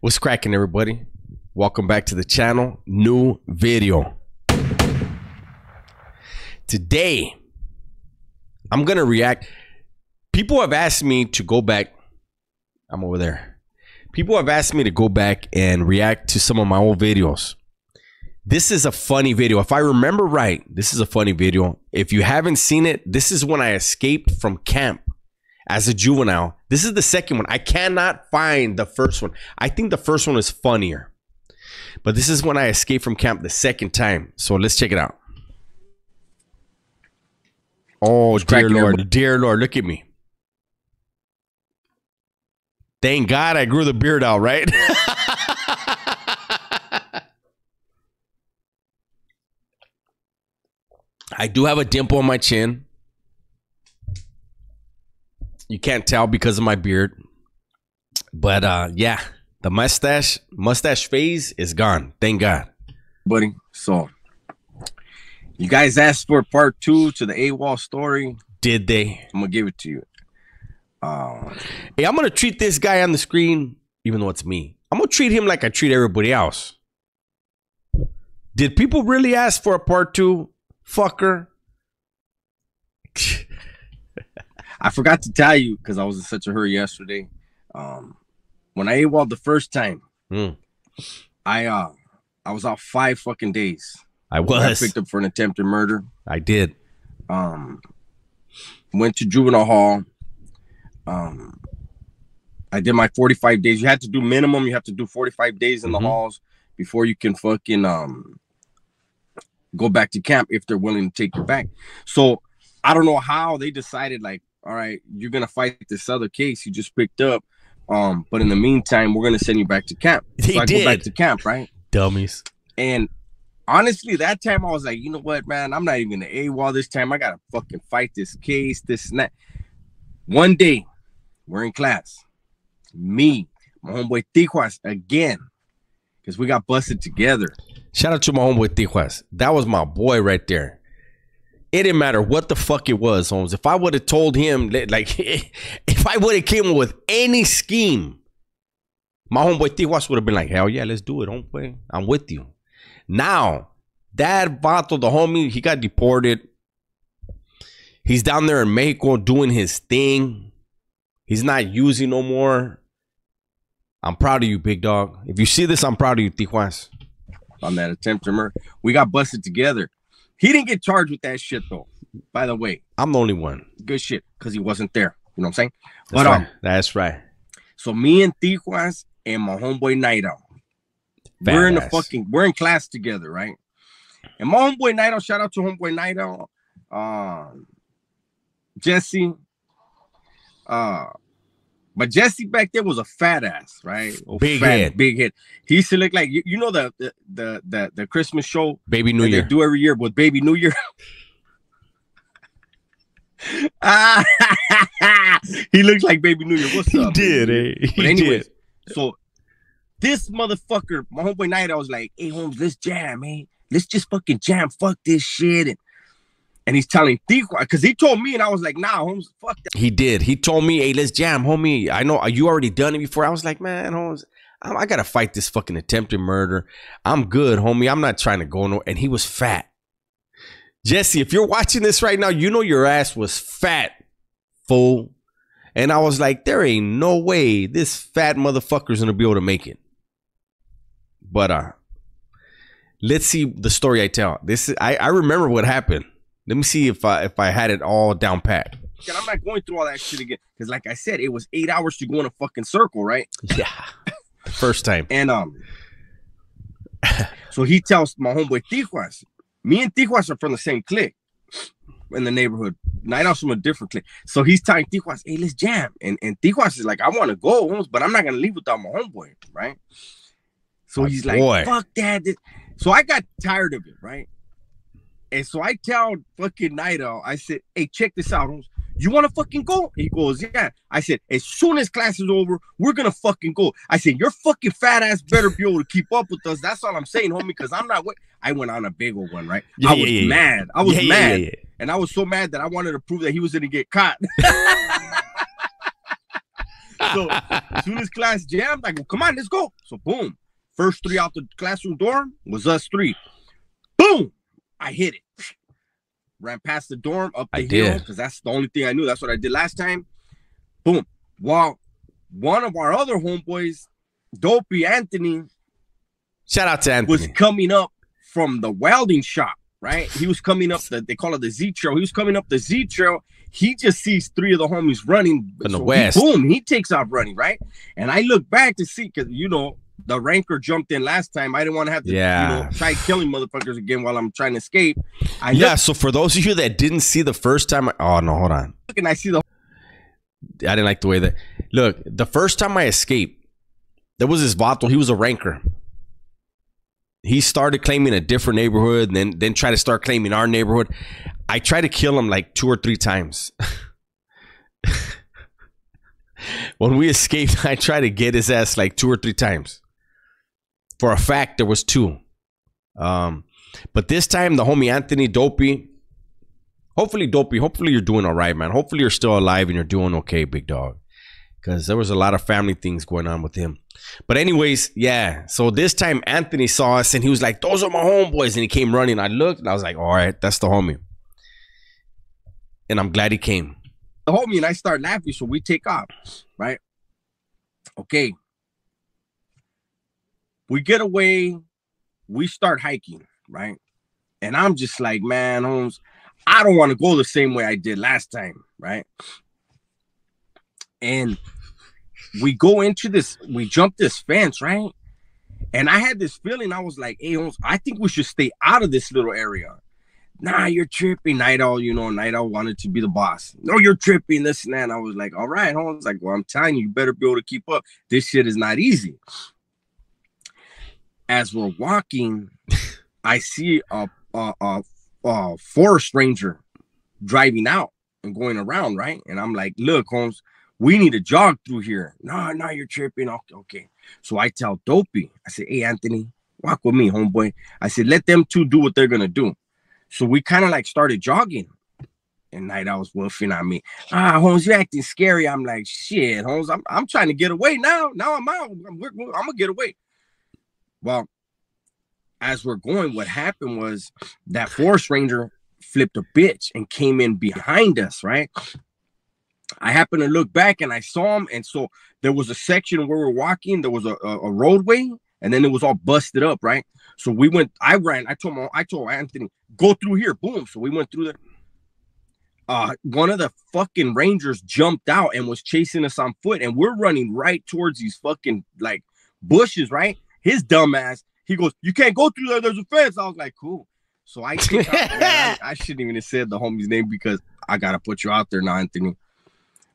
What's cracking, everybody? Welcome back to the channel. New video. Today, I'm going to react. People have asked me to go back. I'm over there. People have asked me to go back and react to some of my old videos. This is a funny video. If I remember right, this is a funny video. If you haven't seen it, this is when I escaped from camp as a juvenile. This is the second one. I cannot find the first one. I think the first one is funnier. But this is when I escaped from camp the second time. So let's check it out. Oh, dear Lord. Dear Lord, look at me. Thank God I grew the beard out, right? I do have a dimple on my chin. You can't tell because of my beard. But yeah, the mustache phase is gone. Thank God. Buddy, so you guys asked for part 2 to the AWOL story. Did they? I'm gonna give it to you. Hey, I'm gonna treat this guy on the screen, even though it's me, I'm gonna treat him like I treat everybody else. Did people really ask for a part 2? Fucker. I forgot to tell you because I was in such a hurry yesterday. When I AWOL'd the first time, I was out 5 fucking days. I picked up for an attempted murder. I did. Went to juvenile hall. I did my 45 days. You had to do minimum. You have to do 45 days in the halls before you can fucking go back to camp if they're willing to take you back. So I don't know how they decided, like, all right, you're gonna fight this other case you just picked up, but in the meantime, we're gonna send you back to camp. So I go back to camp, right? Dummies. And honestly, that time I was like, you know what, man, I'm not even gonna AWOL this time. I gotta fucking fight this case, this and that. One day, we're in class. Me, my homeboy Tijuas again, because we got busted together. Shout out to my homeboy Tijuas. That was my boy right there. It didn't matter what the fuck it was, Holmes. If I would have told him, like, if I would have came with any scheme, my homeboy Tijuas would have been like, hell yeah, let's do it, homeboy. I'm with you. Now, that vato, the homie, he got deported. He's down there in Mexico doing his thing. He's not using no more. I'm proud of you, big dog. If you see this, I'm proud of you, Tijuas. On that attempted murder. We got busted together. He didn't get charged with that shit, though. By the way. I'm the only one. Good shit, because he wasn't there. You know what I'm saying? That's right. That's right. So me and Tijuas and my homeboy Nairo, we're in class together, right? And my homeboy Nairo, shout out to homeboy Nairo, Jesse. But Jesse back there was a fat ass, right? Big head. He used to look like you know the Christmas show, Baby New Year. They do every year with Baby New Year. He looks like Baby New Year. What's up? He did, eh? But anyways, so this motherfucker, my homeboy Night, I was like, hey Holmes, let's jam, man. Let's just fucking jam. Fuck this shit. And he's telling Tijuas, because he told me, and I was like, nah, Holmes, fuck that. He did. He told me, hey, let's jam, homie. I know you already done it before. I was like, man, Holmes, I got to fight this fucking attempted murder. I'm good, homie. I'm not trying to go nowhere. And he was fat. Jesse, if you're watching this right now, you know your ass was fat, fool. And I was like, there ain't no way this fat motherfucker's going to be able to make it. But let's see the story I tell. I remember what happened. Let me see if I had it all down pat. I'm not going through all that shit again. Because like I said, it was 8 hours to go in a fucking circle, right? Yeah. First time. And so he tells my homeboy Tijuas. Me and Tijuas are from the same clique in the neighborhood. Night Out's from a different clique. So he's telling Tijuas, hey, let's jam. And Tijuas is like, I want to go, but I'm not going to leave without my homeboy, right? So he's like, fuck that. So I got tired of it, right? And so I tell fucking Night Owl, I said, hey, check this out, Holmes. You want to fucking go? He goes, yeah. I said, as soon as class is over, we're going to fucking go. I said, your fucking fat ass better be able to keep up with us. That's all I'm saying, homie, because I'm not. I went on a big old one, right? I was mad. I was mad. And I was so mad that I wanted to prove that he was going to get caught. So as soon as class jammed, I go, come on, let's go. So boom, first three out the classroom dorm was us three. Boom, I hit it. Ran past the dorm, up the hill, because that's the only thing I knew. That's what I did last time. Boom. While one of our other homeboys, Dopey Anthony, shout out to Anthony, was coming up from the welding shop, right? He was coming up they call it the Z Trail. He was coming up the Z Trail. He just sees three of the homies running in the west. Boom, he takes off running, right? And I look back to see, because the ranker jumped in last time. I didn't want to have to try killing motherfuckers again while I'm trying to escape. So for those of you that didn't see the first time, oh no, hold on. And I see I didn't like the way that, look, the first time I escaped, there was this Vato, he was a ranker. He started claiming a different neighborhood, and then tried to start claiming our neighborhood. I tried to kill him like 2 or 3 times. When we escaped, I tried to get his ass like 2 or 3 times. For a fact, there was 2. But this time, the homie Anthony, Dopey, hopefully you're doing all right, man. Hopefully you're still alive and you're doing okay, big dog. Because there was a lot of family things going on with him. But anyways, yeah. So this time, Anthony saw us and he was like, those are my homeboys. And he came running. I looked and I was like, all right, that's the homie. And I'm glad he came. The homie and I start laughing, so we take off, right? Okay. We get away, we start hiking, right? And I'm just like, man, Holmes, I don't want to go the same way I did last time, right? And we go into this, we jump this fence, right? And I had this feeling, I was like, hey, Holmes, I think we should stay out of this little area. Nah, you're tripping. Night Owl, Night Owl wanted to be the boss. No, you're tripping, this and that. And I was like, all right, Holmes. Like, well, I'm telling you, you better be able to keep up. This shit is not easy. As we're walking, I see a forest ranger driving out and going around, right? And I'm like, look, Holmes, we need to jog through here. No, you're tripping. Okay. So I tell Dopey, I said, hey, Anthony, walk with me, homeboy. I said, let them two do what they're going to do. So we kind of like started jogging. And Night Owl was woofing on me. Holmes, you're acting scary. I'm like, shit, Holmes, I'm trying to get away now. Now I'm out. I'm going to get away. Well, as we're going, what happened was that forest ranger flipped a bitch and came in behind us, right? I happened to look back and I saw him. And so there was a section where we're walking. There was a roadway, and then it was all busted up, right? So we went, I ran, I told Anthony, go through here. Boom. So we went through there. One of the fucking rangers jumped out and was chasing us on foot, and we're running right towards these fucking like bushes, right? His dumb ass, he goes, you can't go through there, there's a fence. I was like, cool. So I take out, I shouldn't even have said the homie's name because I gotta put you out there now, Anthony.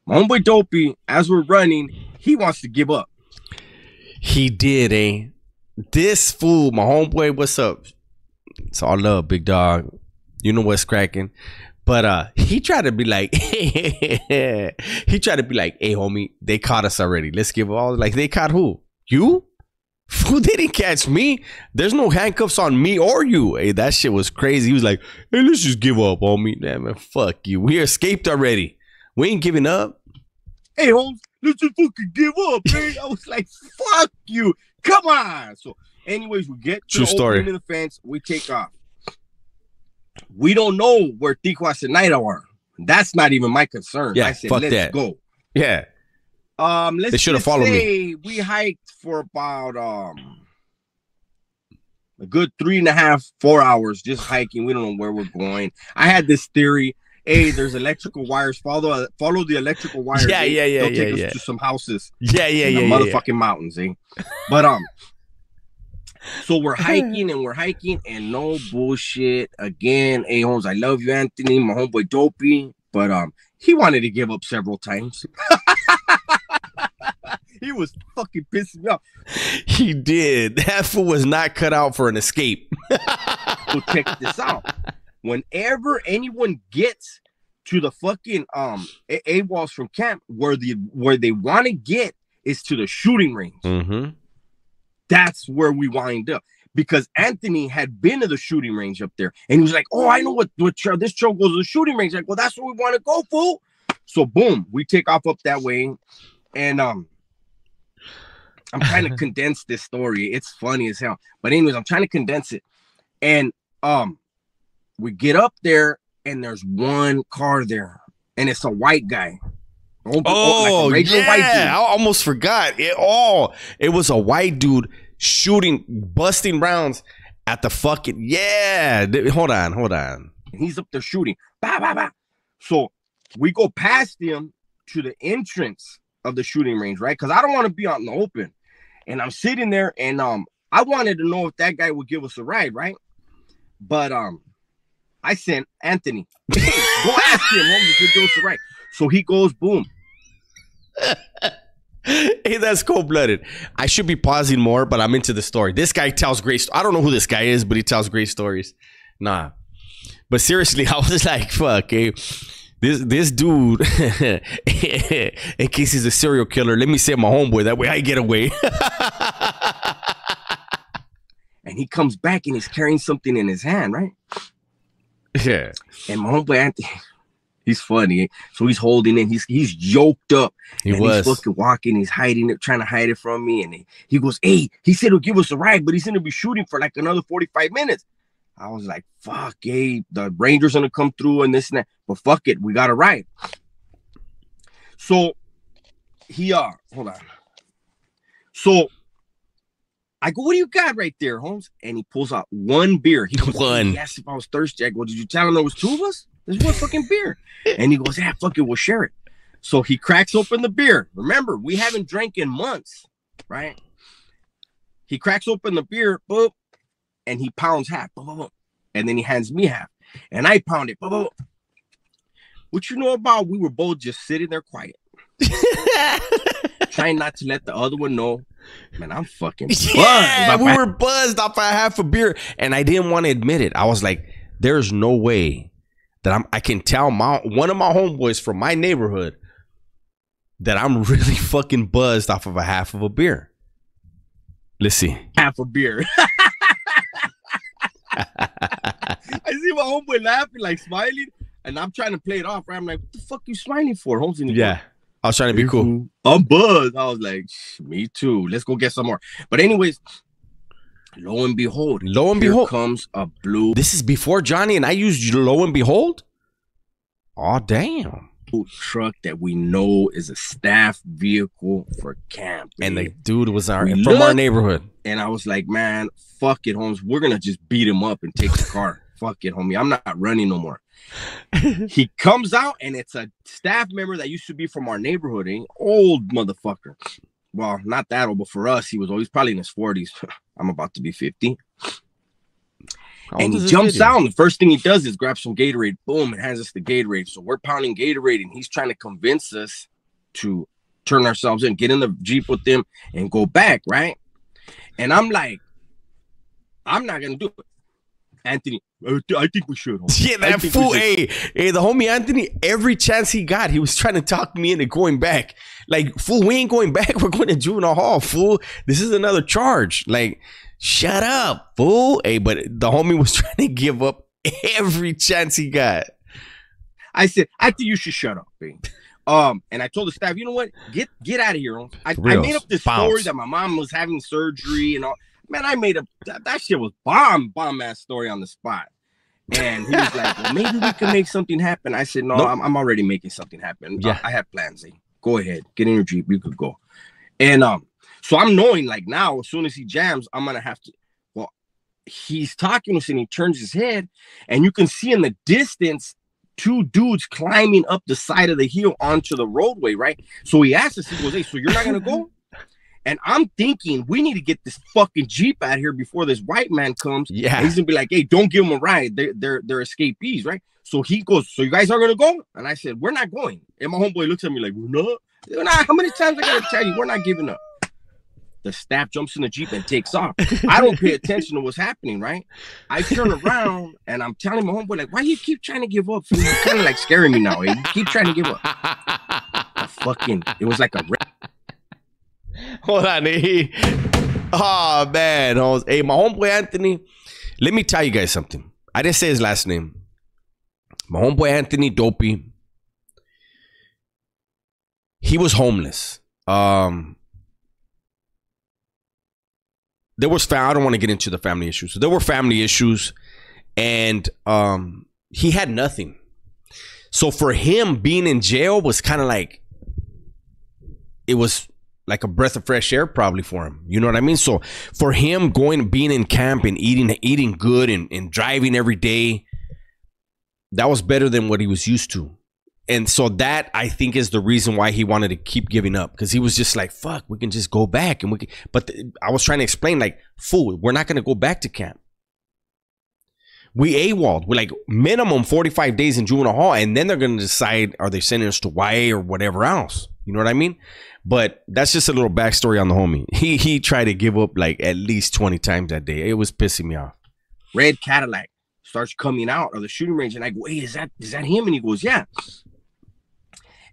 My homeboy Dopey, as we're running, he wants to give up. He did, eh? This fool, my homeboy, what's up? It's all love, big dog. You know what's cracking. But he tried to be like, hey, homie, they caught us already. Let's give all, like, they caught who? You? Who didn't catch me? There's no handcuffs on me or you. Hey, that shit was crazy. He was like, hey, let's just give up, homie. Damn, man, fuck you. We escaped already. We ain't giving up. Hey, Holmes, let's just fucking give up, man. I was like, fuck you. Come on. So, anyways, we get to the opening of the fence. We take off. We don't know where Tijuas and Night Owl are. That's not even my concern. Yeah, I said, fuck let's that. Go. Yeah. They should have followed me. We hiked for about a good 3.5, 4 hours just hiking. We don't know where we're going. I had this theory. Hey, there's electrical wires. Follow the electrical wires. Yeah. They'll take us to some houses. Yeah. Motherfucking mountains, eh? But so we're hiking and no bullshit. Again, hey Holmes, I love you, Anthony, my homeboy Dopey. But he wanted to give up several times. He was fucking pissing me off. He did. That fool was not cut out for an escape. So check this out. Whenever anyone gets to the fucking AWOLs from camp, where they want to get is to the shooting range. Mm-hmm. That's where we wind up. Because Anthony had been to the shooting range up there, and he was like, "Oh, I know what trail this trail goes to the shooting range." Like, well, that's where we want to go, fool. So boom, we take off up that way. And I'm trying to condense this story. It's funny as hell. But anyways, I'm trying to condense it. And we get up there and there's one car there. And it's a white guy. Like a regular yeah. white dude. I almost forgot. It was a white dude busting rounds at the fucking Hold on. And he's up there shooting. Bah, bah, bah. So we go past him to the entrance of the shooting range, right? Because I don't want to be out in the open. And I'm sitting there, and I wanted to know if that guy would give us a ride, right? But I sent Anthony, hey, go ask him, homie, if he'll give us a ride. So he goes, boom. Hey, that's cold-blooded. I should be pausing more, but I'm into the story. This guy tells great. I don't know who this guy is, but he tells great stories. Nah, but seriously, I was like, fuck, hey. This dude, in case he's a serial killer, let me save my homeboy. That way I get away. And he comes back and he's carrying something in his hand, right? Yeah. And my homeboy Anthony, he's funny. So he's holding it. He's yoked up. He's fucking walking. He's hiding it, trying to hide it from me. And he goes, hey, he said he'll give us a ride, but he's going to be shooting for like another 45 minutes. I was like, fuck, hey, the Ranger's gonna come through and this and that. But fuck it, we got to ride. So he hold on. So I go, what do you got right there, Holmes? And he pulls out one beer. He goes, he asked if I was thirsty. I go, did you tell him there was two of us? There's one fucking beer. And he goes, yeah, fuck it, we'll share it. So he cracks open the beer. Remember, we haven't drank in months, right? He cracks open the beer, boop. And he pounds half, and then he hands me half, and I pound it. What you know about? We were both just sitting there quiet, trying not to let the other one know. Man, I'm fucking buzzed. Yeah, we were buzzed off of half a beer, and I didn't want to admit it. I was like, "There's no way that I can tell one of my homeboys from my neighborhood that I'm really fucking buzzed off of a half of a beer." Let's see, half a beer. I see my homeboy laughing, like smiling, and I'm trying to play it off, right? I'm like, what the fuck you smiling for, Holmes? Yeah, I was trying to be cool. I'm buzzed. I was like, me too. Let's go get some more. But anyways, lo and behold, here comes a blue. This is before Johnny and I used lo and behold? Oh, damn. Truck that we know is a staff vehicle for camp. And the dude was from our neighborhood. And I was like, man, fuck it, Holmes. We're going to just beat him up and take the car. Fuck it, homie. I'm not running no more. He comes out, and it's a staff member that used to be from our neighborhood. Old motherfucker. Well, not that old, but for us, he's probably in his 40s. I'm about to be 50. And he jumps out, and the first thing he does is grab some Gatorade. Boom, and hands us the Gatorade. So we're pounding Gatorade, and he's trying to convince us to turn ourselves in, get in the Jeep with them, and go back, right? And I'm like, I'm not going to do it. Anthony, I think we should. Homie. Yeah, that fool. Hey, the homie Anthony, every chance he got, he was trying to talk me into going back. Like, fool, we ain't going back. We're going to juvenile hall, fool. This is another charge. Like, shut up, fool. Hey, but the homie was trying to give up every chance he got. I said, I think you should shut up, babe. And I told the staff, you know what? Get out of here. I made up this story that my mom was having surgery and all. Man, I made up that shit was bomb ass story on the spot. And he was like, well, maybe we can make something happen. I said, no, nope. I'm already making something happen. Yeah. I have plans. Go ahead, get in your Jeep. You could go. And so I'm knowing like now, as soon as he jams, I'm gonna have to. Well, he's talking to us and he turns his head, and you can see in the distance two dudes climbing up the side of the hill onto the roadway, right? So he asks us, he goes, hey, so you're not gonna go? And I'm thinking we need to get this fucking Jeep out here before this white man comes. Yeah, and he's gonna be like, hey, don't give them a ride. They're escapees, right? So he goes, so you guys are gonna go? And I said, we're not going. And my homeboy looks at me like, we're not? How many times I gotta tell you we're not giving up? The staff jumps in the Jeep and takes off. I don't pay attention to what's happening, right? I turn around and I'm telling my homeboy, like, why do you keep trying to give up? You're kind of like scaring me now. Eh? You keep trying to give up. It was like a hold on. Oh, man. Hey, my homeboy Anthony, let me tell you guys something. I didn't say his last name. My homeboy Anthony Dopey, he was homeless. there was I don't want to get into the family issues. So there were family issues, and he had nothing. So for him, being in jail was kind of like, it was like a breath of fresh air probably for him. You know what I mean? So for him being in camp and eating good and driving every day, that was better than what he was used to. And so that, I think, is the reason why he wanted to keep giving up, because he was just like, fuck, we can just go back. And I was trying to explain, like, fool, we're not going to go back to camp. We AWOL'd. We're like minimum 45 days in juvenile hall, and then they're going to decide, are they sending us to YA or whatever else? You know what I mean? But that's just a little backstory on the homie. He tried to give up like at least 20 times that day. It was pissing me off. Red Cadillac starts coming out of the shooting range, and I go, hey, is that him? And he goes, yeah.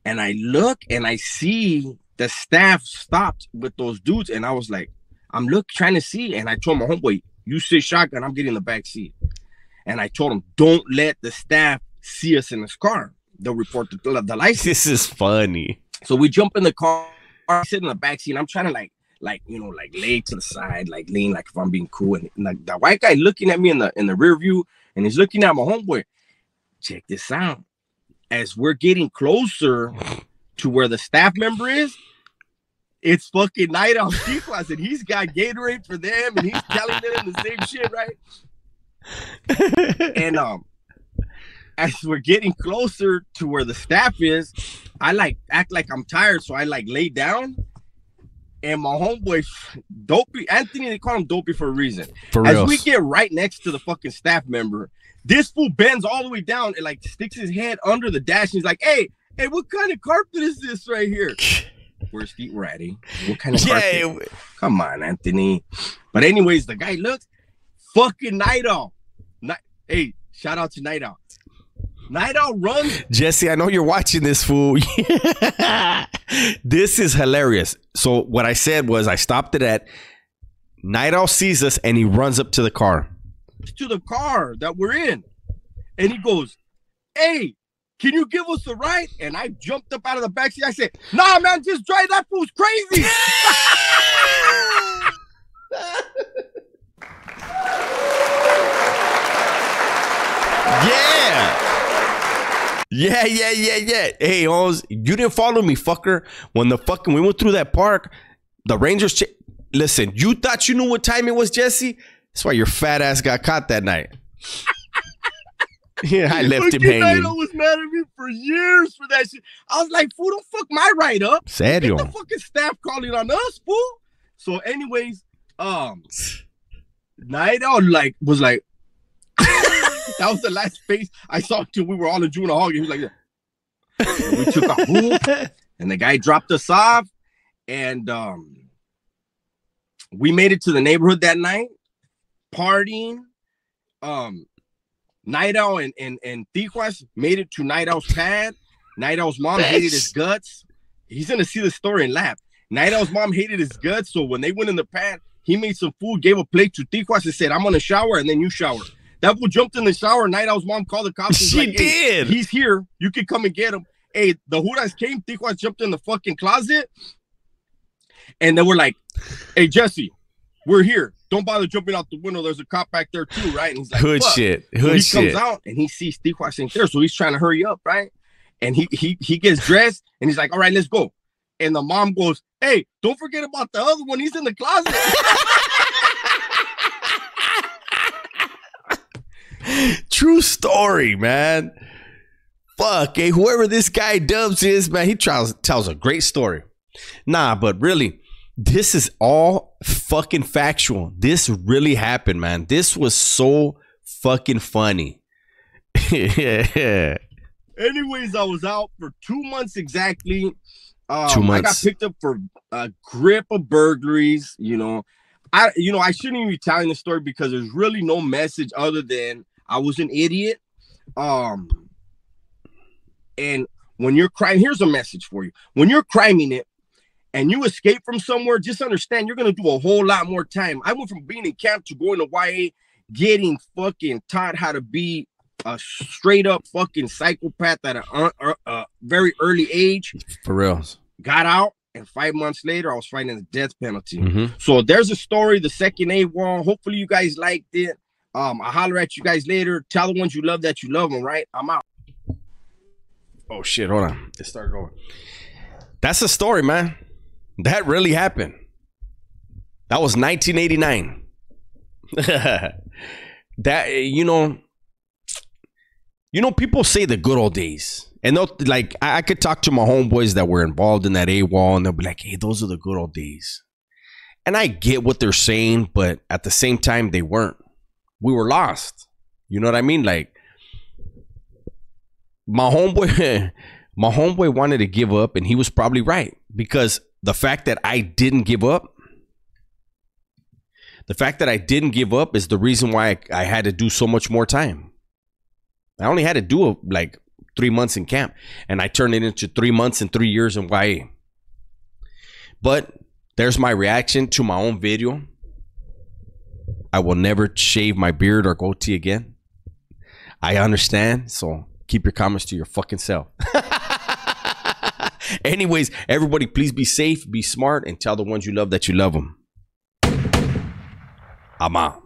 And I look and I see the staff stopped with those dudes, and I was like, I'm trying to see. And I told my homeboy, you sit shotgun, I'm getting the back seat. And I told him, don't let the staff see us in this car. They'll report the license. This is funny. So we jump in the car, sit in the back seat, and I'm trying to like lay to the side, like lean, like if I'm being cool. And like the white guy looking at me in the rear view, and he's looking at my homeboy. Check this out. As we're getting closer to where the staff member is, it's fucking Night Owl T-Class, and he's got Gatorade for them, and he's telling them the same shit, right? And as we're getting closer to where the staff is, I like act like I'm tired, so I like lay down. And my homeboy, Dopey, Anthony, they call him Dopey for a reason. For as reals. we get right next to the fucking staff member, this fool bends all the way down and like sticks his head under the dash. And he's like, hey, what kind of carpet is this right here? Where's Steve Ratty? What kind of carpet? Come on, Anthony. But anyways, the guy looks fucking Night Owl. Hey, shout out to Night Owl. Night Owl runs. Jesse, I know you're watching this, fool. This is hilarious. So what I said was, I stopped it at Night Owl sees us and he runs up to the car. To the car that we're in. And he goes, hey, can you give us a ride? And I jumped up out of the backseat. I said, nah, man, just drive. That fool's crazy. Yeah. Hey, Holmes, you didn't follow me, fucker. When we went through that park, the Rangers. Listen, you thought you knew what time it was, Jesse? That's why your fat ass got caught that night. Yeah, I left him hanging. Night Owl was mad at me for years for that shit. I was like, fool, don't fuck my right up. Serio. Get the fucking staff calling on us, fool. So, anyways, Night Owl was like. That was the last face I saw until we were all in juvenile hall. He was like, yeah. We took a whoop, and the guy dropped us off, and we made it to the neighborhood that night, partying. Night Owl and Tijuas made it to Night Owl's pad. Night Owl's mom hated his guts. He's gonna see the story and laugh. Night Owl's mom hated his guts, so when they went in the pad, he made some food, gave a plate to Tijuas, and said, I'm gonna shower, and then you shower. That fool jumped in the shower. Night Owl's mom called the cops. She like, did. He's here. You can come and get him. Hey, the Judas came. Tijuas jumped in the fucking closet. And then we're like, hey, Jesse, we're here. Don't bother jumping out the window. There's a cop back there too, right? And he's like, Hood fuck. shit. So he comes out and he sees Tijuas ain't there. So he's trying to hurry up, right? And he gets dressed and he's like, all right, let's go. And the mom goes, hey, don't forget about the other one. He's in the closet. True story, man. Fuck, hey, whoever this guy Dubs is, man, he tells a great story. Nah, but really, this is all fucking factual. This really happened, man. This was so fucking funny. Yeah. Anyways, I was out for 2 months exactly. 2 months. I got picked up for a grip of burglaries. I shouldn't even be telling the story because there's really no message other than I was an idiot. And when you're crying, here's a message for you. When you're criming it and you escape from somewhere, just understand you're going to do a whole lot more time. I went from being in camp to going to YA, getting fucking taught how to be a straight up fucking psychopath at a very early age. For real. Got out, and 5 months later, I was fighting the death penalty. Mm-hmm. So there's a story, the second AWOL. Hopefully you guys liked it. I'll holler at you guys later. Tell the ones you love that you love them, right? I'm out. Oh, shit. Hold on. It started going. That's the story, man. That really happened. That was 1989. That, you know, people say the good old days. And they'll, like, I could talk to my homeboys that were involved in that AWOL, and they'll be like, hey, those are the good old days. And I get what they're saying, but at the same time, they weren't. We were lost. You know what I mean? Like, my homeboy wanted to give up, and he was probably right, because the fact that I didn't give up is the reason why I had to do so much more time. I only had to do like 3 months in camp, and I turned it into 3 months and 3 years in YA. But there's my reaction to my own video. I will never shave my beard or goatee again. I understand, so keep your comments to your fucking self. Anyways, everybody, please be safe, be smart, and tell the ones you love that you love them. I'm out.